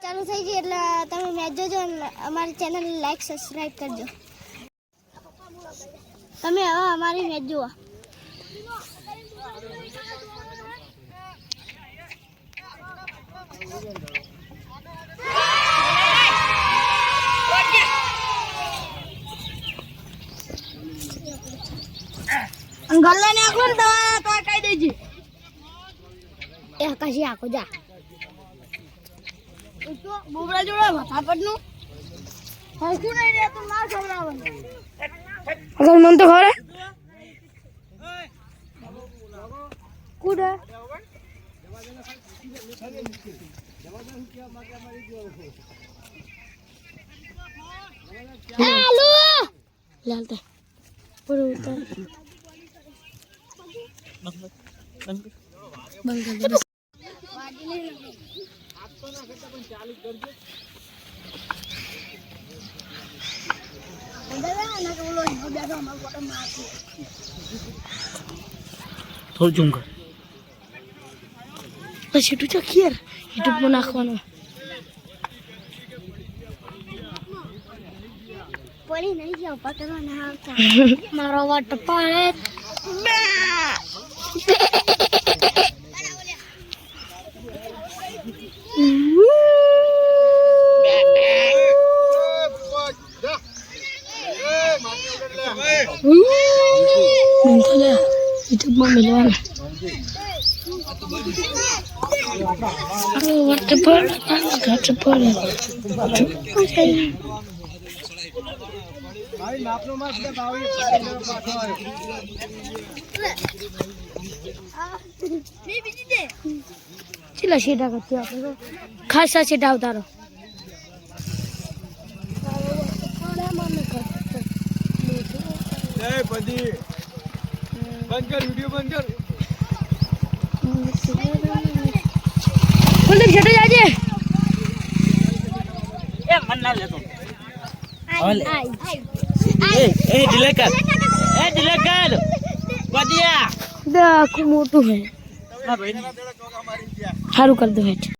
ચાલુ થઈ ગઈ એટલે તમે મેચ જોજો અને અમારી ચેનલ લાઈક સબસ્ક્રાઇબ કરજો. તમે હવે અમારી મેચ જુઓ. ગલ્લા ને આખો ને તમારા તો કહી દેજે એ કશી આખો જા તો બોબડા જોડે ફટાફટ નું હરખું નહીં રે તો ના ખવડાવવાનું અગર મન તો ખબર કુડે હાલો લાલતે પૂરો ઉતાર બંધ કર દે વાડી લઈ લે આપતો ના કરતા પણ ચાલુ કરજો અંદર ના કે બોલો બેઠો અમાર ફોટો મારતો થોડું ઝૂમ કર પછી તું ચખીર યુટ્યુબ માં નાખવાનો પડી નહીં જાવ પકડવા ના આવતા મારો વાટ પાડે YouTube માં મિલવાના what the bird got the bird okay ભાઈ માપનો માસ દે ભાઈ પાછો આવ્યો મે બીજી દે ચલા સીધા કરતી આપણે ખાસા સીધા ઉતારો જય પદી બંધ કર વિડિયો બંધ કર કુલદીપ છેટો જાજે એ મન ના લેતો આઈ એ ડિલે કર પદિયા દા કો મોટું હે ના ભાઈ સારું કર દો હેઠ